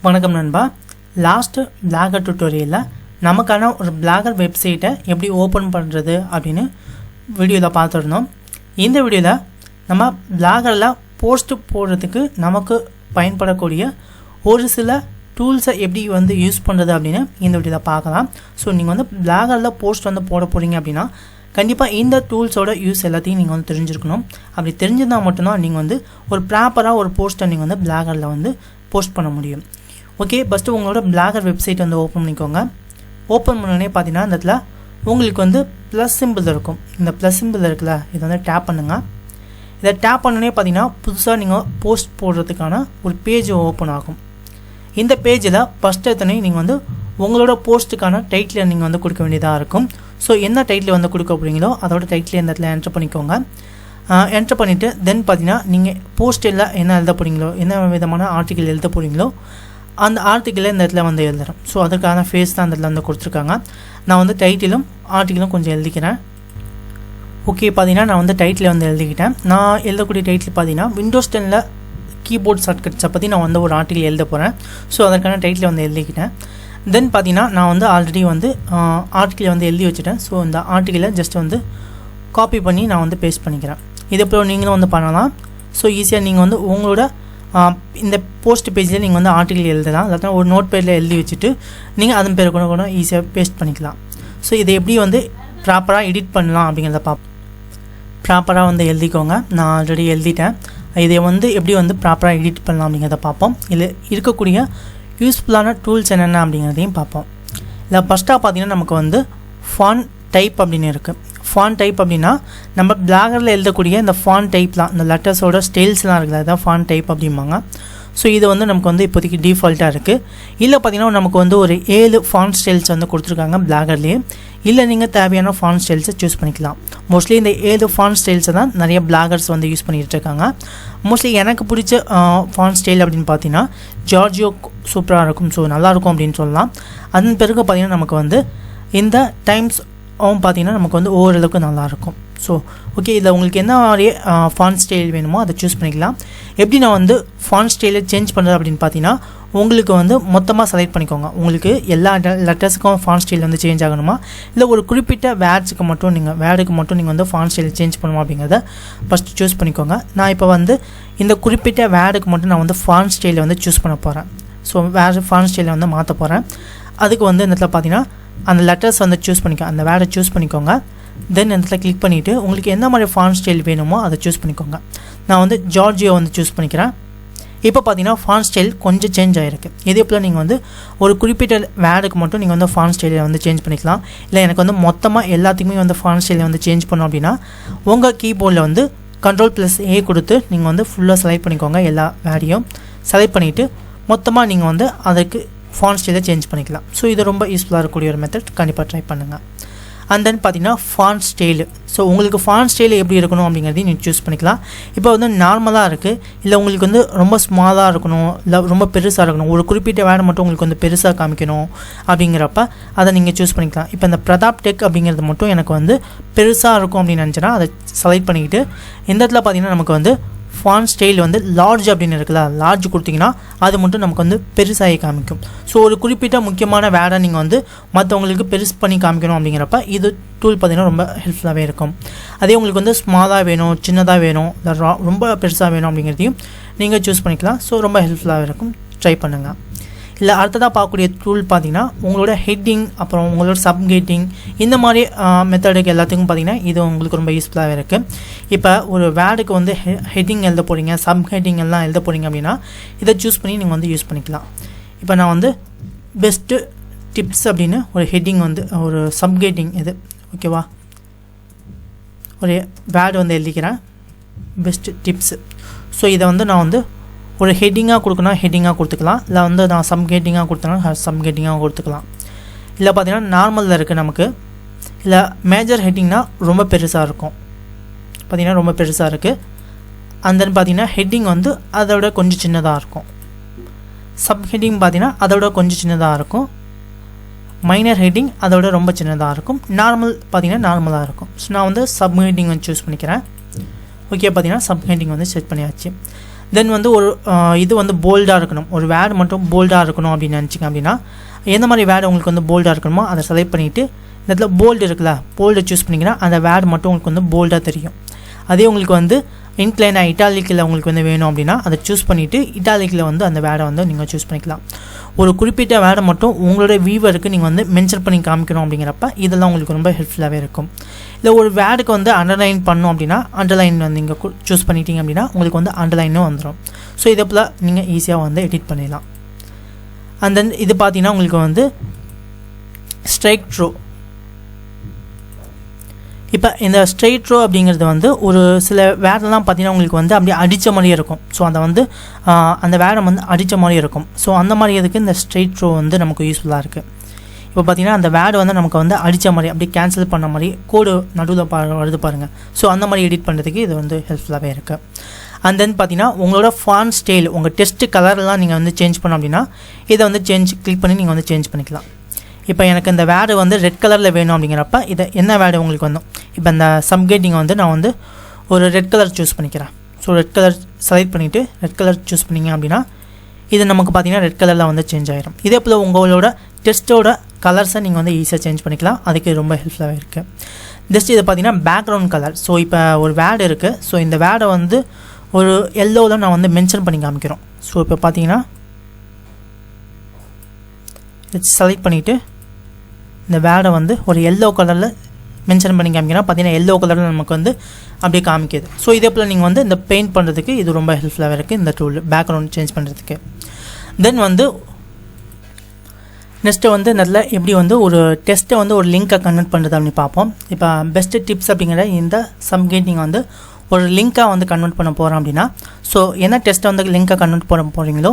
வணக்கம் நண்பா. Last blogger டுட்டோரியலில் நமக்கான ஒரு பிளாகர் வெப்சைட்டை எப்படி ஓப்பன் பண்ணுறது அப்படின்னு வீடியோவில் பார்த்துருந்தோம். இந்த வீடியோவில் நம்ம பிளாகரில் போஸ்ட் போடுறதுக்கு நமக்கு பயன்படக்கூடிய ஒரு சில டூல்ஸை எப்படி யூஸ் பண்ணுறது அப்படின்னு இந்த வீடியோவில் பார்க்கலாம். ஸோ நீங்கள் பிளாகரில் போஸ்ட் போட போகிறீங்க அப்படின்னா கண்டிப்பாக இந்த டூல்ஸோட யூஸ் எல்லாத்தையும் நீங்கள் தெரிஞ்சிருக்கணும். அப்படி தெரிஞ்சிருந்தால் மட்டும்தான் நீங்கள் ஒரு ப்ராப்பராக ஒரு போஸ்ட்டை நீங்கள் பிளாகரில் போஸ்ட் பண்ண முடியும். ஓகே, ஃபஸ்ட்டு உங்களோட பிளாகர் வெப்சைட் ஓப்பன் பண்ணிக்கோங்க. ஓப்பன் பண்ணோடனே பார்த்தீங்கன்னா இந்த இடத்துல உங்களுக்கு ப்ளஸ் சிம்பிள் இருக்கும். இந்த ப்ளஸ் சிம்பிள் இருக்குல்ல, இதை டேப் பண்ணுங்கள். இதை டேப் பண்ணோடனே பார்த்தீங்கன்னா புதுசாக நீங்கள் போஸ்ட் போடுறதுக்கான ஒரு பேஜ் ஓப்பன் ஆகும். இந்த பேஜில் ஃபஸ்ட்டு எத்தனை நீங்கள் உங்களோட போஸ்ட்டுக்கான டைட்டில் நீங்கள் கொடுக்க வேண்டியதாக இருக்கும். ஸோ என்ன டைட்டில் கொடுக்க போகிறீங்களோ அதோட டைட்டில் இந்த இடத்துல என்ட்ரு பண்ணிக்கோங்க. என்ட்ரு பண்ணிவிட்டு தென் பார்த்தீங்கன்னா நீங்கள் போஸ்ட்டில் என்ன எழுத போகிறீங்களோ, என்ன விதமான ஆர்டிக்கல் எழுத போகிறீங்களோ அந்த ஆர்டிக்கலை இந்த இடத்துல எழுதுறேன். ஸோ அதுக்கான ஃபேஸ் தான் இந்த இடத்துல கொடுத்துருக்காங்க. நான் டைட்டிலும் ஆர்டிக்கலும் கொஞ்சம் எழுதிக்கிறேன். ஓகே, பார்த்தீங்கன்னா நான் டைட்டில் எழுதிக்கிட்டேன். நான் எழுதக்கூடிய டைட்டில் பார்த்தீங்கன்னா விண்டோஸ் 10 கீபோர்ட் ஷார்ட்கட்ஸை பற்றி நான் ஒரு ஆர்டிக்கல் எழுத போகிறேன். ஸோ அதற்கான டைட்டில் எழுதிக்கிட்டேன். தென் பார்த்தீங்கன்னா நான் ஆல்ரெடி ஆர்டிக்கலை எழுதி வச்சுட்டேன். ஸோ இந்த ஆர்டிக்கலை ஜஸ்ட் காப்பி பண்ணி நான் பேஸ்ட் பண்ணிக்கிறேன். இது அப்புறம் நீங்களும் பண்ணலாம். ஸோ ஈஸியாக நீங்கள் உங்களோட இந்த போஸ்ட் பேஜில் நீங்கள் ஆர்டிக்கல் எழுதலாம். இல்லாட்டா ஒரு நோட் பேடில் எழுதி வச்சுட்டு நீங்கள் அதன் பேர் கூட ஈஸியாக பேஸ்ட் பண்ணிக்கலாம். ஸோ இதை எப்படி ப்ராப்பராக எடிட் பண்ணலாம் அப்படிங்கிறத ப்ராப்பராக எழுதிக்கோங்க. நான் ஆல்ரெடி எழுதிட்டேன். இதை எப்படி ப்ராப்பராக எடிட் பண்ணலாம் அப்படிங்கிறத பார்ப்போம். இதில் இருக்கக்கூடிய யூஸ்ஃபுல்லான டூல்ஸ் என்னென்ன அப்படிங்கிறதையும் பார்ப்போம். இல்லை ஃபஸ்ட்டாக பார்த்தீங்கன்னா நமக்கு ஃபாண்ட் டைப் அப்படின்னு இருக்குது. ஃபாண்ட் டைப் அப்படின்னா நம்ம பிளாகரில் எழுதக்கூடிய இந்த ஃபாண்ட் டைப்லாம், இந்த லெட்டர்ஸோட ஸ்டைல்ஸ்லாம் இருக்குது, அதுதான் ஃபாண்ட் டைப் அப்படிம்பாங்க. ஸோ இது நமக்கு இப்போதைக்கு டிஃபால்ட்டாக இருக்குது. இல்லை பார்த்தீங்கன்னா நமக்கு ஒரு 7 ஃபாண்ட் ஸ்டைல்ஸ் கொடுத்துருக்காங்க பிளாகர்லேயே. இல்லை நீங்கள் தேவையான ஃபாண்ட் ஸ்டைல்ஸை சூஸ் பண்ணிக்கலாம். மோஸ்ட்லி இந்த 7 ஃபாண்ட் ஸ்டைல்ஸை தான் நிறைய பிளாகர்ஸ் யூஸ் பண்ணிகிட்டு இருக்காங்க. மோஸ்ட்லி எனக்கு பிடிச்ச ஃபாண்ட் ஸ்டைல் அப்படின்னு பார்த்தீங்கன்னா ஜார்ஜியோ சூப்பராக இருக்கும். ஸோ நல்லாயிருக்கும் அப்படின்னு சொல்லலாம். அதன் பிறகு பார்த்தீங்கன்னா நமக்கு இந்த டைம்ஸ் பார்த்தீங்கன்னா நமக்கு ஓரளவுக்கு நல்லாயிருக்கும். ஸோ ஓகே, இதில் உங்களுக்கு என்ன மாதிரி ஃபாண்ட் ஸ்டைல் வேணுமோ அதை சூஸ் பண்ணிக்கலாம். எப்படி நான் ஃபாண்ட் ஸ்டைலை சேஞ்ச் பண்ணுறது அப்படின்னு பார்த்தீங்கன்னா உங்களுக்கு மொத்தமாக செலக்ட் பண்ணிக்கோங்க. உங்களுக்கு எல்லா லெட்டர்ஸுக்கும் ஃபாண்ட் ஸ்டைல் சேஞ்ச் ஆகணுமா, இல்லை ஒரு குறிப்பிட்ட வேர்டுக்கு மட்டும் நீங்கள் ஃபாண்ட் ஸ்டைல் சேஞ்ச் பண்ணணுமா அப்படிங்கிறத ஃபஸ்ட்டு சூஸ் பண்ணிக்கோங்க. நான் இப்போ இந்த குறிப்பிட்ட வேர்டுக்கு மட்டும் நான் ஃபாண்ட் ஸ்டைலை சூஸ் பண்ண போகிறேன். ஸோ வேறு ஃபாண்ட் ஸ்டைலை மாற்ற போகிறேன். அதுக்கு இந்த இடத்துல பார்த்தீங்கன்னா அந்த லெட்டர்ஸ் சூஸ் பண்ணிக்கோ, அந்த வேர்டை சூஸ் பண்ணிக்கோங்க. தென் இந்த இடத்துல கிளிக் பண்ணிவிட்டு உங்களுக்கு எந்த மாதிரி ஃபாண்ட் ஸ்டைல் வேணுமோ அதை சூஸ் பண்ணிக்கோங்க. நான் ஜார்ஜியோ சூஸ் பண்ணிக்கிறேன். இப்போ பார்த்தீங்கன்னா ஃபாண்ட் ஸ்டைல் கொஞ்சம் சேஞ்ச் ஆகிருக்கு. இதே போல் நீங்கள் ஒரு குறிப்பிட்ட வேர்டுக்கு மட்டும் நீங்கள் ஃபாண்ட் ஸ்டைலை சேஞ்ச் பண்ணிக்கலாம். இல்லை எனக்கு மொத்தமாக எல்லாத்துக்குமே ஃபாண்ட் ஸ்டைலை சேஞ்ச் பண்ணோம் அப்படின்னா உங்கள் கீபோர்டில் Ctrl+A கொடுத்து நீங்கள் ஃபுல்லாக செலக்ட் பண்ணிக்கோங்க. எல்லா வேர்டையும் செலக்ட் பண்ணிவிட்டு மொத்தமாக நீங்கள் அதுக்கு ஃபாண்ட் ஸ்டைலை சேஞ்ச் பண்ணிக்கலாம். ஸோ இது ரொம்ப யூஸ்ஃபுல்லாக இருக்கக்கூடிய ஒரு மெத்தட். கண்டிப்பாக ட்ரை பண்ணுங்கள். அண்ட் தென் பார்த்தீங்கன்னா ஃபாண்ட் ஸ்டைலு. ஸோ உங்களுக்கு ஃபாண்ட் ஸ்டைல் எப்படி இருக்கணும் அப்படிங்கிறதையும் நீங்கள் சூஸ் பண்ணிக்கலாம். இப்போ நார்மலாக இருக்குது, இல்லை உங்களுக்கு ரொம்ப ஸ்மாலாக இருக்கணும், இல்லை ரொம்ப பெருசாக இருக்கணும், ஒரு குறிப்பிட்ட வேர்டு மட்டும் உங்களுக்கு பெருசாக காமிக்கணும் அப்படிங்கிறப்ப அதை நீங்கள் சூஸ் பண்ணிக்கலாம். இப்போ இந்த பிரதாப் டெக் அப்படிங்கிறது மட்டும் எனக்கு பெருசாக இருக்கும் அப்படின்னு நினச்சேன்னா அதை செலக்ட் பண்ணிக்கிட்டு இந்த இடத்துல பார்த்தீங்கன்னா நமக்கு ஃபாண்ட் ஸ்டைல் லார்ஜ் அப்படின்னு இருக்குல்ல, லார்ஜ் கொடுத்தீங்கன்னா அது மட்டும் நமக்கு பெருசாகி காமிக்கும். ஸோ ஒரு குறிப்பிட்ட முக்கியமான வேர்டை நீங்கள் மற்றவங்களுக்கு பெருசு பண்ணி காமிக்கணும் அப்படிங்கிறப்ப இது டூல் பார்த்தீங்கன்னா ரொம்ப ஹெல்ப்ஃபுல்லாகவே இருக்கும். அதே உங்களுக்கு ஸ்மாலாக வேணும், சின்னதாக வேணும், இல்லை ரொம்ப பெருசாக வேணும் அப்படிங்கிறதையும் நீங்கள் சூஸ் பண்ணிக்கலாம். ஸோ ரொம்ப ஹெல்ப்ஃபுல்லாகவே இருக்கும். ட்ரை பண்ணுங்கள். இல்லை அடுத்ததாக பார்க்கக்கூடிய டூல் பார்த்தீங்கன்னா உங்களோட ஹெட்டிங், அப்புறம் உங்களோட சப்ஹெட்டிங், இந்த மாதிரி மெத்தடுக்கு எல்லாத்துக்கும் பார்த்தீங்கன்னா இது உங்களுக்கு ரொம்ப யூஸ்ஃபுல்லாகவே இருக்குது. இப்போ ஒரு வேர்டுக்கு ஹெட்டிங் எழுத போகிறீங்க, சப்ஹெட்டிங் எல்லாம் எழுத போகிறீங்க அப்படின்னா இதை சூஸ் பண்ணி நீங்கள் யூஸ் பண்ணிக்கலாம். இப்போ நான் பெஸ்ட்டு டிப்ஸ் அப்படின்னு ஒரு ஹெட்டிங் ஒரு சப்ஹெட்டிங் இது ஓகேவா, ஒரு வேர்டு எழுதிக்கிறேன், பெஸ்ட்டு டிப்ஸு. ஸோ இதை நான் ஒரு ஹெட்டிங்காக கொடுக்கணும், ஹெட்டிங்காக கொடுத்துக்கலாம். இல்லை நான் சப்ஹெட்டிங்காக கொடுத்தேன்னா சப்ஹெட்டிங்காக கொடுத்துக்கலாம். இல்லை பார்த்தீங்கன்னா நார்மலில் இருக்குது நமக்கு. இல்லை மேஜர் ஹெட்டிங்னா ரொம்ப பெருசாக இருக்கும், பார்த்தீங்கன்னா ரொம்ப பெருசாக இருக்குது. அண்ட் தென் பார்த்தீங்கன்னா ஹெட்டிங் அதோட கொஞ்சம் சின்னதாக இருக்கும். சப்ஹெட்டிங் பார்த்தீங்கன்னா அதோட கொஞ்சம் சின்னதாக இருக்கும். மைனர் ஹெட்டிங் அதோட ரொம்ப சின்னதாக இருக்கும். நார்மல் பார்த்தீங்கன்னா நார்மலாக இருக்கும். ஸோ நான் சப்ஹெட்டிங் சூஸ் பண்ணிக்கிறேன். ஓகே, பார்த்தீங்கன்னா சப்ஹெட்டிங் செட் பண்ணியாச்சு. தென் வந்து ஒரு இது வந்து போல்டாக இருக்கணும், ஒரு வேர்டு மட்டும் போல்டாக இருக்கணும் அப்படின்னு நினச்சிங்க அப்படின்னா எந்த மாதிரி வேர்டு உங்களுக்கு வந்து போல்டாக இருக்கணுமோ அதை செலக்ட் பண்ணிவிட்டு இந்த இடத்துல போல்டு இருக்குல்ல, போல்டை சூஸ் பண்ணிங்கன்னா அந்த வேர்டு மட்டும் உங்களுக்கு வந்து போல்டாக தெரியும். அதே உங்களுக்கு வந்து இன்க்ளைனாக இட்டாலிக்கில் உங்களுக்கு வந்து வேணும் அப்படின்னா அதை சூஸ் பண்ணிவிட்டு இட்டாலிக்கில் வந்து அந்த வேர்டை வந்து நீங்கள் சூஸ் பண்ணிக்கலாம். ஒரு குறிப்பிட்ட வேர்டை மட்டும் உங்களோட வியூவருக்கு நீங்கள் வந்து மென்ஷன் பண்ணி காமிக்கணும் அப்படிங்கிறப்ப இதெல்லாம் உங்களுக்கு ரொம்ப ஹெல்ப்ஃபுல்லாகவே இருக்கும். இல்லை ஒரு வேர்டுக்கு வந்து அண்டர்லைன் பண்ணணும் அப்படின்னா அண்டர்லைன் வந்து நீங்கள் சூஸ் பண்ணிட்டீங்க அப்படின்னா உங்களுக்கு வந்து அண்டர்லைனும் வந்துடும். ஸோ இதை போல் நீங்கள் ஈஸியாக வந்து எடிட் பண்ணிடலாம். அண்ட் தென் இது பார்த்தீங்கன்னா உங்களுக்கு வந்து ஸ்ட்ரைட் ரோ. இப்போ இந்த ஸ்ட்ரெயிட் ரோ அப்படிங்கிறது வந்து ஒரு சில வேர்டெல்லாம் பார்த்தீங்கன்னா உங்களுக்கு வந்து அப்படியே அடித்த மாதிரியே இருக்கும். ஸோ அதை வந்து அந்த வேர்டை வந்து அடித்த மாதிரியே இருக்கும். ஸோ அந்த மாதிரி இதுக்கு இந்த ஸ்ட்ரெயிட் ரோ வந்து நமக்கு யூஸ்ஃபுல்லாக இருக்குது. இப்போ பார்த்தீங்கன்னா அந்த வேர்டு வந்து நமக்கு வந்து அடித்த மாதிரி அப்படியே கேன்சல் பண்ண மாதிரி கோடு நடுவில் வருது பாருங்கள். ஸோ அந்த மாதிரி எடிட் பண்ணுறதுக்கு இது வந்து ஹெல்ப்ஃபுல்லாகவே இருக்குது. அண்ட் தென் பார்த்தீங்கன்னா உங்களோட ஃபாண்ட் ஸ்டைல் உங்கள் டெஸ்ட் கலர்லாம் நீங்கள் வந்து சேஞ்ச் பண்ணோம் அப்படின்னா இதை வந்து கிளிக் பண்ணி நீங்கள் வந்து சேஞ்ச் பண்ணிக்கலாம். இப்போ எனக்கு இந்த வேர்டு வந்து ரெட் கலரில் வேணும் அப்படிங்கிறப்ப இதை என்ன வேர்டு உங்களுக்கு வந்து இப்போ இந்த சப்கெட்டிங்கை வந்து நான் வந்து ஒரு ரெட் கலர் சூஸ் பண்ணிக்கிறேன். ஸோ ரெட் கலர் செலக்ட் பண்ணிவிட்டு ரெட் கலர் சூஸ் பண்ணிங்க அப்படின்னா இது நமக்கு பார்த்தீங்கன்னா ரெட் கலரில் வந்து சேஞ்ச் ஆகிடும். இதே போல் உங்களோட டெஸ்ட்டோட கலர்ஸை நீங்கள் வந்து ஈஸியாக சேஞ்ச் பண்ணிக்கலாம். அதுக்கு ரொம்ப ஹெல்ப்ஃபுல்லாக இருக்குது. ஜஸ்ட் இதை பார்த்தீங்கன்னா பேக்ரவுண்ட் கலர். ஸோ இப்போ ஒரு வேர்டு இருக்குது. ஸோ இந்த வேர்டை வந்து ஒரு எல்லோவில் நான் வந்து மென்ஷன் பண்ணி காமிக்கிறோம். ஸோ இப்போ பார்த்தீங்கன்னா செலக்ட் பண்ணிவிட்டு இந்த வேர்டை வந்து ஒரு எல்லோ கலரில் மென்ஷன் பண்ணி காமிக்கிறோம். பார்த்தீங்கன்னா எல்லோ கலரில் நமக்கு வந்து அப்படியே காமிக்குது. ஸோ இதே போல் நீங்கள் வந்து இந்த பெயிண்ட் பண்ணுறதுக்கு இது ரொம்ப ஹெல்ப்ஃபுல்லாக இருக்குது இந்த டூல், பேக்ரவுண்ட் சேஞ்ச் பண்ணுறதுக்கு. தென் வந்து நெக்ஸ்ட்டு வந்து நல்ல எப்படி வந்து ஒரு டெஸ்ட்டை வந்து ஒரு லிங்க்கை கன்வெர்ட் பண்ணுறது அப்படின்னு பார்ப்போம். இப்போ பெஸ்ட்டு டிப்ஸ் அப்படிங்கிற இந்த சப்கேட் நீங்கள் வந்து ஒரு லிங்க்காக வந்து கன்வெர்ட் பண்ண போகிறோம் அப்படின்னா ஸோ என்ன டெஸ்ட்டை வந்து லிங்க்காக கன்வெர்ட் பண்ண போகிறீங்களோ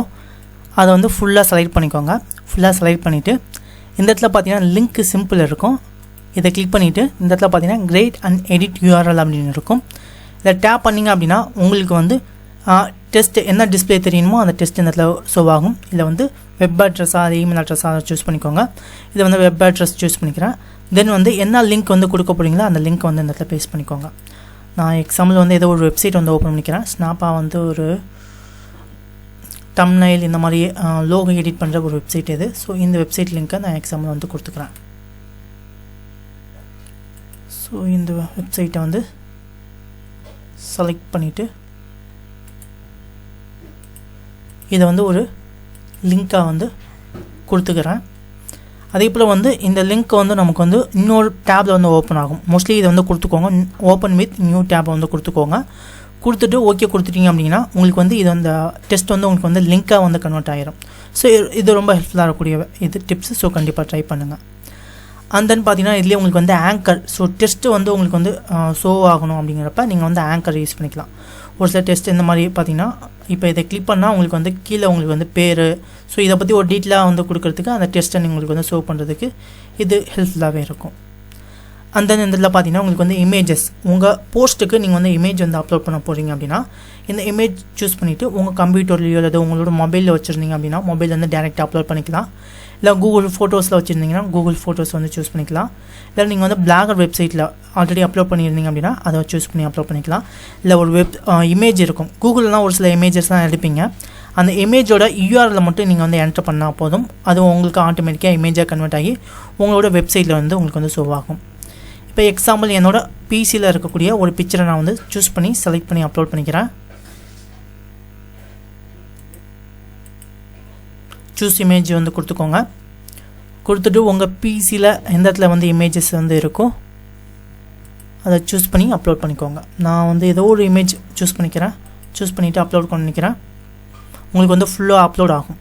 அதை வந்து ஃபுல்லாக செலக்ட் பண்ணிக்கோங்க. ஃபுல்லாக செலக்ட் பண்ணிவிட்டு இந்த இடத்துல பார்த்தீங்கன்னா லிங்க் சிம்பிள் இருக்கும். இதை கிளிக் பண்ணிவிட்டு இந்த இடத்துல பார்த்தீங்கன்னா கிரேட் அண்ட் எடிட் யூஆர்எல் அப்படின்னு இருக்கும். இதை டேப் பண்ணிங்க அப்படின்னா உங்களுக்கு வந்து டெஸ்ட் என்ன டிஸ்பிளே தெரியணுமோ அந்த டெஸ்ட் இந்த இடத்துல ஷோ ஆகும். இதில் வந்து வெப் அட்ரஸாக அது இமெயில் அட்ரஸாக அதை சூஸ் பண்ணிக்கோங்க. இதை வந்து வெப் அட்ரஸ் சூஸ் பண்ணிக்கிறேன். தென் வந்து என்ன லிங்க் வந்து கொடுக்க போகிறீங்களோ அந்த லிங்க் வந்து இந்த இடத்துல பேஸ்ட் பண்ணிக்கோங்க. நான் எக்ஸாம்பிள் வந்து ஏதோ ஒரு வெப்சைட் வந்து ஓப்பன் பண்ணிக்கிறேன். ஸ்னாப்பாக வந்து ஒரு தம்ப்நெயில் இந்த மாதிரி லோகோ எடிட் பண்ணுற ஒரு வெப்சைட் இது. ஸோ இந்த வெப்சைட் லிங்க்கை நான் எக்ஸாம்பிள் வந்து கொடுத்துக்கிறேன். ஸோ இந்த வெப்சைட்டை வந்து செலக்ட் பண்ணிவிட்டு இதை வந்து ஒரு லிங்க்காக வந்து கொடுத்துக்கிறேன். அதே போல் வந்து இந்த லிங்க் வந்து நமக்கு வந்து இன்னொரு டேப்பில் வந்து ஓப்பன் ஆகும். மோஸ்ட்லி இதை வந்து கொடுத்துக்கோங்க, ஓப்பன் வித் நியூ டேப்பை வந்து கொடுத்துக்கோங்க. கொடுத்துட்டு ஓகே கொடுத்துட்டீங்க அப்படின்னா உங்களுக்கு வந்து இது அந்த டெஸ்ட் வந்து உங்களுக்கு வந்து லிங்க்காக வந்து கன்வெர்ட் ஆகிரும். ஸோ இது ரொம்ப ஹெல்ப்ஃபுல்லாக இருக்கக்கூடிய இது டிப்ஸ். ஸோ கண்டிப்பாக ட்ரை பண்ணுங்கள். அண்ட் தென் பார்த்தீங்கன்னா இதுலேயே உங்களுக்கு வந்து ஆங்கர். ஸோ டெஸ்ட்டு வந்து உங்களுக்கு வந்து ஷோ ஆகணும் அப்படிங்கிறப்ப நீங்கள் வந்து ஆங்கர் யூஸ் பண்ணிக்கலாம். ஒரு சில டெஸ்ட் இந்த மாதிரி பார்த்தீங்கன்னா இப்போ இதை கிளிக் பண்ணால் உங்களுக்கு வந்து கீழே உங்களுக்கு வந்து பேர், ஸோ இதை பற்றி ஒரு டீட்டெயிலாக வந்து கொடுக்குறதுக்கு அந்த டெஸ்ட்டை உங்களுக்கு வந்து ஷோ பண்ணுறதுக்கு இது ஹெல்ப்ஃபுல்லாகவே இருக்கும். அண்ட் தென் இந்த இதில் பார்த்தீங்கன்னா உங்களுக்கு வந்து இமேஜஸ், உங்கள் போஸ்ட்டுக்கு நீங்கள் வந்து இமேஜ் வந்து அப்லோட் பண்ண போகிறீங்க அப்படின்னா இந்த இமேஜ் சூஸ் பண்ணிவிட்டு உங்கள் கம்ப்யூட்டர்லையோ அல்லது உங்களோட மொபைலில் வச்சுருந்தீங்க அப்படின்னா மொபைல் வந்து டேரெக்டாக அப்லோட் பண்ணிக்கலாம். இல்லை கூகுள் ஃபோட்டோஸில் வச்சுருந்தீங்கன்னா கூகுள் ஃபோட்டோஸ் வந்து சூஸ் பண்ணிக்கலாம். இல்லை நீங்கள் வந்து பிளாகர் வெப்சைட்டில் ஆல்ரெடி அப்லோட் பண்ணியிருந்தீங்க அப்படின்னா அதை சூஸ் பண்ணி அப்லோட் பண்ணிக்கலாம். இல்லை ஒரு இமேஜ் இருக்கும், கூகுள்லாம் ஒரு சில இமேஜஸ்லாம் எடுப்பீங்க. அந்த இமேஜோட யூஆர்எல் மட்டும் நீங்கள் வந்து என்டர் பண்ணால் போதும், அது உங்களுக்கு ஆட்டோமேட்டிக்காக இமேஜாக கன்வெர்ட் ஆகி உங்களோட வெப்சைட்டில் வந்து உங்களுக்கு வந்து ஷோ ஆகும். இப்போ எக்ஸாம்பிள் என்னோட பிசியில் இருக்கக்கூடிய ஒரு பிக்சரை நான் வந்து சூஸ் பண்ணி செலக்ட் பண்ணி அப்லோட் பண்ணிக்கிறேன். சூஸ் இமேஜ் வந்து கொடுத்துக்கோங்க. கொடுத்துட்டு உங்கள் பிசியில் எந்த இடத்துல வந்து இமேஜஸ் வந்து இருக்கோ அதை சூஸ் பண்ணி அப்லோட் பண்ணிக்கோங்க. நான் வந்து ஏதோ ஒரு இமேஜ் சூஸ் பண்ணிக்கிறேன். சூஸ் பண்ணிவிட்டு அப்லோட் பண்ணிக்கிறேன். உங்களுக்கு வந்து ஃபுல்லாக அப்லோட் ஆகும்.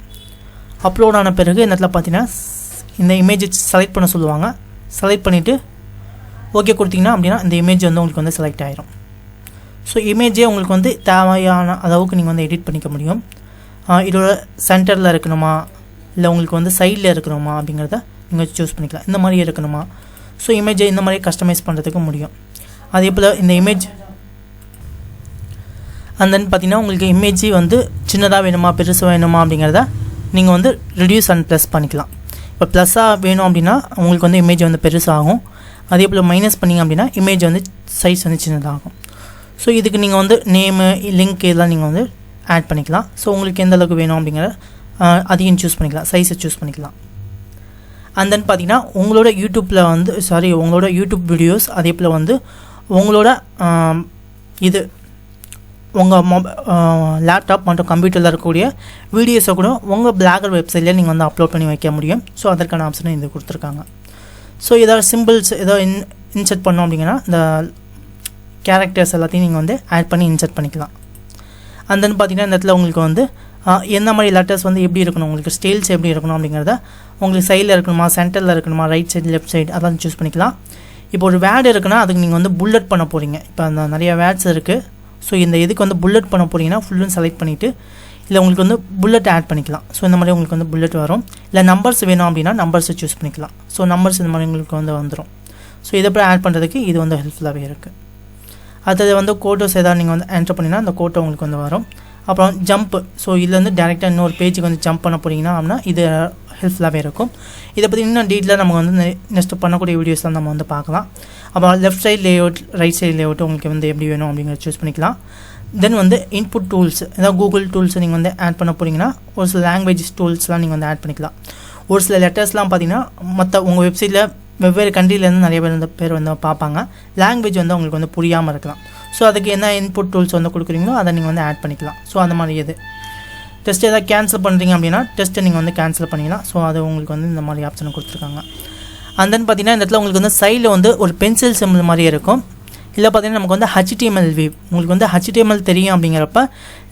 அப்லோட் ஆன பிறகு இந்த இடத்துல பார்த்தீங்கன்னா இந்த இமேஜ் செலக்ட் பண்ண சொல்லுவாங்க. செலக்ட் பண்ணிவிட்டு ஓகே கொடுத்தீங்கன்னா அப்படின்னா இந்த இமேஜ் வந்து உங்களுக்கு வந்து செலக்ட் ஆகிரும். ஸோ இமேஜே உங்களுக்கு வந்து தேவையான அளவுக்கு நீங்கள் வந்து எடிட் பண்ணிக்க முடியும். இதோட சென்டரில் இருக்கணுமா இல்லை உங்களுக்கு வந்து சைடில் இருக்கணுமா அப்படிங்கிறத நீங்கள் சூஸ் பண்ணிக்கலாம். இந்த மாதிரி இருக்கணுமா, ஸோ இமேஜை இந்த மாதிரி கஸ்டமைஸ் பண்ணுறதுக்கு முடியும். அதே போல் இந்த இமேஜ் அண்ட் தென் பார்த்தீங்கன்னா உங்களுக்கு இமேஜ் வந்து சின்னதாக வேணுமா பெருசாக வேணுமா அப்படிங்கிறத நீங்கள் வந்து ரெடியூஸ் அண்ட் ப்ளஸ் பண்ணிக்கலாம். இப்போ ப்ளஸ்ஸாக வேணும் அப்படின்னா உங்களுக்கு வந்து இமேஜ் வந்து பெருசாகும். அதே போல் மைனஸ் பண்ணிங்க அப்படின்னா இமேஜ் வந்து சைஸ் வந்து சின்னதாகும். ஸோ இதுக்கு நீங்கள் வந்து நேமு லிங்க் இதெல்லாம் நீங்கள் வந்து ஆட் பண்ணிக்கலாம். ஸோ உங்களுக்கு எந்த அளவுக்கு வேணும் அப்படிங்கிற அதையும் சூஸ் பண்ணிக்கலாம், சைஸை சூஸ் பண்ணிக்கலாம். அண்ட் தென் பார்த்தீங்கன்னா உங்களோட உங்களோட யூடியூப் வீடியோஸ் அதே போல் வந்து உங்களோட இது உங்கள் லேப்டாப் மற்றும் கம்ப்யூட்டரில் இருக்கக்கூடிய வீடியோஸை கூட உங்கள் பிளாகர் வெப்சைட்டில் நீங்கள் வந்து அப்லோட் பண்ணி வைக்க முடியும். ஸோ அதற்கான ஆப்ஷனும் இது கொடுத்துருக்காங்க. ஸோ ஏதாவது சிம்பிள்ஸ் ஏதாவது இன்சர்ட் பண்ணோம் அப்படிங்கன்னா இந்த கேரக்டர்ஸ் எல்லாத்தையும் நீங்கள் வந்து ஆட் பண்ணி இன்சர்ட் பண்ணிக்கலாம். அண்ட் தென் பார்த்தீங்கன்னா இந்த இடத்துல உங்களுக்கு வந்து எந்த மாதிரி லெட்டர்ஸ் வந்து எப்படி இருக்கணும், உங்களுக்கு ஸ்டைல்ஸ் எப்படி இருக்கணும் அப்படிங்கிறத உங்களுக்கு சைடில் இருக்கணுமா, சென்டரில் இருக்கணுமா, ரைட் சைடு லெஃப்ட் சைடு அதெல்லாம் சூஸ் பண்ணிக்கலாம். இப்போ ஒரு வேர்டு இருக்குன்னா அதுக்கு நீங்கள் வந்து புல்லட் பண்ண போகிறீங்க. இப்போ அந்த நிறைய வேர்ட்ஸ் இருக்குது. ஸோ இந்த இதுக்கு வந்து புல்லட் பண்ண போகிறீங்கன்னா ஃபுல்லும் செலக்ட் பண்ணிவிட்டு இல்லை உங்களுக்கு வந்து புல்லட் ஆட் பண்ணிக்கலாம். ஸோ இந்த மாதிரி உங்களுக்கு வந்து புல்லட் வரும். இல்லை நம்பர்ஸ் வேணும் அப்படின்னா நம்பர்ஸை சூஸ் பண்ணிக்கலாம். ஸோ நம்பர்ஸ் இந்த மாதிரி உங்களுக்கு வந்து வந்துடும். ஸோ இதை போய் ஆட் பண்ணுறதுக்கு இது வந்து ஹெல்ப்ஃபுல்லாகவே இருக்குது. அடுத்தது வந்து கோட்டோஸ் ஏதாவது நீங்கள் வந்து என்டர் பண்ணிங்கன்னா அந்த கோட்டோ உங்களுக்கு வந்து வரும். அப்புறம் ஜம்ப்பு, ஸோ இதுலேருந்து டேரெக்டாக இன்னொரு பேஜுக்கு வந்து ஜம்ப் பண்ண போகிறீங்கன்னா அப்படின்னா இது ஹெல்ப்ஃபுல்லாகவே இருக்கும். இதை பற்றி இன்னும் டீட்டெயிலாக நம்ம வந்து நெக்ஸ்ட் பண்ணக்கூடிய வீடியோஸ்லாம் நம்ம வந்து பார்க்கலாம். அப்புறம் left side layout, right side layout உங்களுக்கு வந்து எப்படி வேணும் அப்படிங்கிறத சூஸ் பண்ணிக்கலாம். தென் வந்து இன்புட் டூல்ஸ், ஏதாவது கூகுள் டூல்ஸை நீங்கள் வந்து ஆட் பண்ண போகிறீங்கன்னா ஒரு சில லாங்குவேஜ் டூல்ஸ்லாம் நீங்கள் வந்து ஆட் பண்ணிக்கலாம். ஒரு சில லெட்டர்ஸ்லாம் பார்த்தீங்கன்னா உங்கள் வெப்சைட்டில் வெவ்வேறு கண்ட்ரிலேருந்து நிறைய பேர் வந்து பார்ப்பாங்க. லாங்குவேஜ் வந்து உங்களுக்கு வந்து புரியாமல் இருக்கலாம். ஸோ அதுக்கு என்ன இன்புட் டூல்ஸ் வந்து கொடுக்குறீங்களோ அதை நீங்கள் வந்து ஆட் பண்ணிக்கலாம். ஸோ அந்த மாதிரி இது டெஸ்ட் ஏதாவது கேன்சல் பண்ணுறீங்க அப்படின்னா டெஸ்ட்டை நீங்கள் வந்து கேன்சல் பண்ணிக்கலாம். ஸோ அது உங்களுக்கு வந்து இந்த மாதிரி ஆப்ஷனை கொடுத்துருக்காங்க. அண்ட் தென் பார்த்தீங்கன்னா இந்த இடத்துல உங்களுக்கு வந்து சைடில் வந்து ஒரு பென்சில் சிம்பிள் மாதிரி இருக்கும். இல்லை பார்த்தீங்கன்னா நமக்கு வந்து HTML வியூ, உங்களுக்கு வந்து HTML தெரியும் அப்படிங்கிறப்ப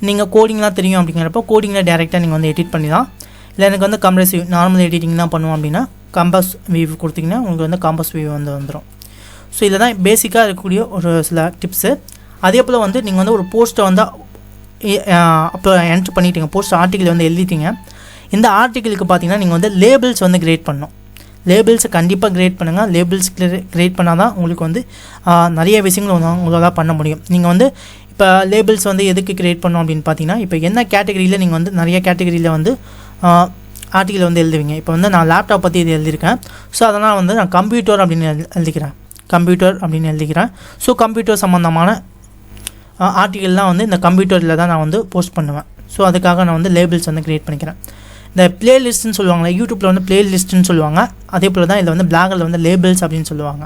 நீங்கள் கோடிங்லாம் தெரியும் அப்படிங்கிறப்ப கோடிங்கில் டேரெக்டாக நீங்கள் வந்து எடிட் பண்ணிடலாம். இல்லை எனக்கு வந்து கம்ப்ரசிவ் நார்மல் எடிட்டிங் தான் பண்ணுவோம் அப்படின்னா காம்பஸ் வியூ கொடுத்திங்கன்னா உங்களுக்கு வந்து காம்பஸ் வியூ வந்து வந்துடும். ஸோ இதில் தான் பேசிக்காக இருக்கக்கூடிய ஒரு சில டிப்ஸு. அதே போல் வந்து நீங்கள் வந்து ஒரு போஸ்ட்டை வந்து அப்போ என்ட்ரு பண்ணிட்டீங்க, போஸ்ட் ஆர்டிக்கல் வந்து எழுதிட்டீங்க. இந்த ஆர்டிக்கலுக்கு பார்த்தீங்கன்னா நீங்கள் வந்து லேபிள்ஸ் வந்து கிரியேட் பண்ணணும். லேபிள்ஸை கண்டிப்பாக கிரியேட் பண்ணுங்கள். லேபிள்ஸ் கிரியேட் பண்ணால் தான் உங்களுக்கு வந்து நிறைய விஷயங்கள் வந்து உங்களால் பண்ண முடியும். நீங்கள் வந்து இப்போ லேபிள்ஸ் வந்து எதுக்கு கிரியேட் பண்ணோம் அப்படின்னு பார்த்தீங்கன்னா இப்போ என்ன கேட்டகரியில் நீங்கள் வந்து நிறைய கேட்டகரியில் வந்து ஆர்டிக்கல் வந்து எழுதுவீங்க. இப்போ வந்து நான் லேப்டாப் பற்றி இது எழுதியிருக்கேன். ஸோ அதனால் வந்து நான் கம்ப்யூட்டர் அப்படின்னு எழுதிக்கிறேன். ஸோ கம்ப்யூட்டர் சம்மந்தமான ஆர்டிக்கல்லாம் வந்து இந்த கம்ப்யூட்டரில் தான் நான் வந்து போஸ்ட் பண்ணுவேன். ஸோ அதுக்காக நான் வந்து லேபிள்ஸ் வந்து க்ரியேட் பண்ணிக்கிறேன். இந்த பிளேலிஸ்ட்டுன்னு சொல்லுவாங்க, யூடியூப்பில் வந்து பிளேலிஸ்ட்டுன்னு சொல்லுவாங்க. அதே போல் தான் இதில் வந்து பிளாகரில் வந்து லேபிள்ஸ் அப்படின்னு சொல்லுவாங்க.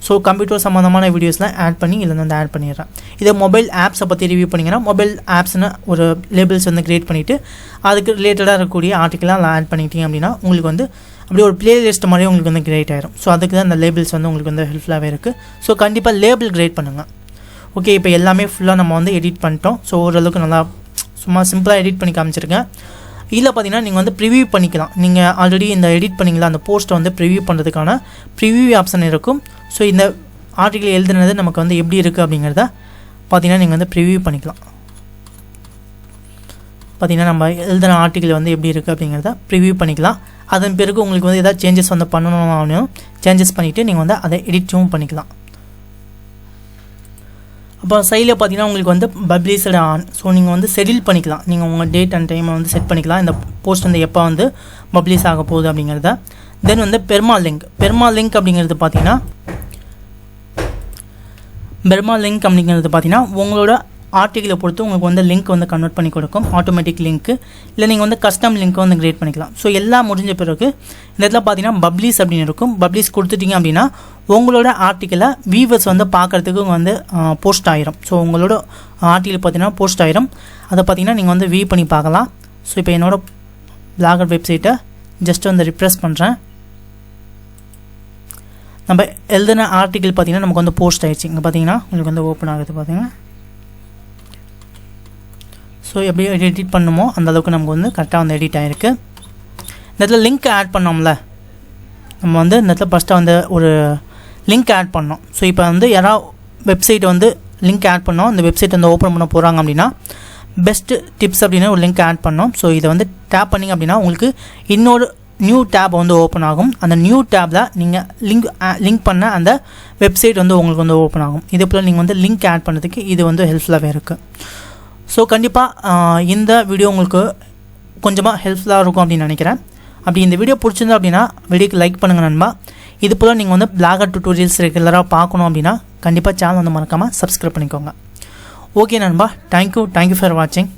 ஸோ கம்ப்யூட்டர் சம்மந்தமான வீடியோஸ்லாம் ஆட் பண்ணி இதில் வந்து ஆட் பண்ணிடுறேன். இதே மொபைல் ஆப்ஸை பற்றி ரிவ்யூ பண்ணிங்கன்னா மொபைல் ஆப்ஸ்னு ஒரு லேபிள்ஸ் வந்து க்ரியேட் பண்ணிவிட்டு அதுக்கு ரிலேட்டடாக இருக்கக்கூடிய ஆர்டிக்கலாக ஆட் பண்ணிட்டீங்க அப்படின்னா உங்களுக்கு வந்து அப்படியே ஒரு பிளேலிஸ்ட் மாதிரி உங்களுக்கு வந்து கிரியேட் ஆயிரும். ஸோ அதுக்கு தான் இந்த லேபிள்ஸ் வந்து உங்களுக்கு வந்து ஹெல்ப்ஃபுல்லாகவே இருக்குது. ஸோ கண்டிப்பாக லேபிள் கிரியேட் பண்ணுங்கள். ஓகே, இப்போ எல்லாமே ஃபுல்லாக நம்ம வந்து எடிட் பண்ணிட்டோம். ஸோ ஓரளவுக்கு நல்லா சும்மா சிம்பிளாக எடிட் பண்ணி காமிச்சிருக்கேன். இதில் பார்த்தீங்கன்னா நீங்கள் வந்து ப்ரிவியூ பண்ணிக்கலாம். நீங்கள் ஆல்ரெடி இந்த எடிட் பண்ணிங்களா அந்த போஸ்ட்டை வந்து ப்ரிவியூ பண்ணுறதுக்கான ப்ரிவியூ ஆப்ஷன் இருக்கும். ஸோ இந்த ஆர்டிக்கல் எழுதுனது நமக்கு வந்து எப்படி இருக்குது அப்படிங்கிறத பார்த்தீங்கன்னா நீங்கள் வந்து ப்ரிவியூ பண்ணிக்கலாம். பார்த்தீங்கன்னா நம்ம எழுதுன ஆர்டிக்கல் வந்து எப்படி இருக்குது அப்படிங்கிறத ப்ரிவியூ பண்ணிக்கலாம். அதன் பிறகு உங்களுக்கு வந்து எதாவது சேஞ்சஸ் வந்து பண்ணணும் அப்படின்னா சேஞ்சஸ் பண்ணிவிட்டு நீங்கள் வந்து அதை எடிட்டும் பண்ணிக்கலாம். அப்போ சைடில் பார்த்தீங்கன்னா உங்களுக்கு வந்து பப்ளிஷ்டு ஆன். ஸோ நீங்கள் வந்து ஷெட்யூல் பண்ணிக்கலாம். நீங்கள் உங்கள் டேட் அண்ட் டைமை வந்து செட் பண்ணிக்கலாம். இந்த போஸ்ட் வந்து எப்போ வந்து பப்ளிஷ் ஆக போகுது அப்படிங்கிறத. தென் வந்து பெர்மா லிங்க் அப்படிங்கிறது பார்த்தீங்கன்னா உங்களோட ஆர்டிக்கலை பொறுத்து உங்களுக்கு வந்து லிங்க் வந்து கன்வெர்ட் பண்ணி கொடுக்கும். ஆட்டோமேட்டிக் லிங்க்கு இல்லை நீங்கள் வந்து கஸ்டம் லிங்க் வந்து கிரியேட் பண்ணிக்கலாம். ஸோ எல்லாம் முடிஞ்ச பிறகு இந்த இடத்துல பார்த்தீங்கன்னா பப்ளிஷ் அப்படின்னு இருக்கும். பப்ளிஷ் கொடுத்துட்டிங்க அப்படின்னா உங்களோட ஆர்டிக்கலை வியூவர்ஸ் வந்து பார்க்குறதுக்கு வந்து போஸ்ட் ஆயிரும். ஸோ உங்களோட ஆர்டிக்கல் பார்த்தீங்கன்னா போஸ்ட் ஆயிரும். அதை பார்த்தீங்கன்னா நீங்கள் வந்து வியூ பண்ணி பார்க்கலாம். ஸோ இப்போ என்னோட பிளாகர் வெப்சைட்டை ஜஸ்ட் வந்து ரிப்ரெஸ் பண்ணுறேன். நம்ம எழுதின ஆர்டிக்கல் பார்த்தீங்கன்னா நமக்கு வந்து போஸ்ட் ஆயிடுச்சு. இங்கே பார்த்தீங்கன்னா உங்களுக்கு வந்து ஓப்பன் ஆகுது பார்த்தீங்கன்னா. ஸோ எப்படி எடிட் பண்ணுமோ அந்தளவுக்கு நமக்கு வந்து கரெக்டாக வந்து எடிட் ஆகிருக்கு. இந்த இடத்துல லிங்க் ஆட் பண்ணோம்ல, நம்ம வந்து இந்த இடத்துல ஃபஸ்ட்டாக வந்து ஒரு லிங்க் ஆட் பண்ணோம். ஸோ இப்போ வந்து யாராவது வெப்சைட் வந்து லிங்க் ஆட் பண்ணோம், அந்த வெப்சைட் வந்து ஓப்பன் பண்ண போகிறாங்க அப்படின்னா பெஸ்ட்டு டிப்ஸ் அப்படின்னு ஒரு லிங்க் ஆட் பண்ணோம். ஸோ இதை வந்து டேப் பண்ணிங்க அப்படின்னா உங்களுக்கு இன்னொரு நியூ டேப் வந்து ஓப்பன் ஆகும். அந்த நியூ டேப்பில் நீங்கள் லிங்க் பண்ண அந்த வெப்சைட் வந்து உங்களுக்கு வந்து ஓப்பன் ஆகும். இதே போல் நீங்கள் வந்து லிங்க் ஆட் பண்ணுறதுக்கு இது வந்து ஹெல்ப்ஃபுல்லாகவே இருக்குது. ஸோ கண்டிப்பாக இந்த வீடியோ உங்களுக்கு கொஞ்சமாக ஹெல்ப்ஃபுல்லாக இருக்கும் அப்படின்னு நினைக்கிறேன். அப்படி இந்த வீடியோ பிடிச்சிருந்தா அப்படின்னா வீடியோக்கு லைக் பண்ணுங்கள் நண்பா. இது போல் நீங்கள் வந்து பிளாகர் டியூட்டோரியல்ஸ் ரெகுலராக பார்க்கணும் அப்படின்னா கண்டிப்பாக சேனல் வந்து மறக்காமல் சப்ஸ்கிரைப் பண்ணிக்கோங்க. ஓகே நண்பா, தேங்க்யூ ஃபார் வாட்சிங்.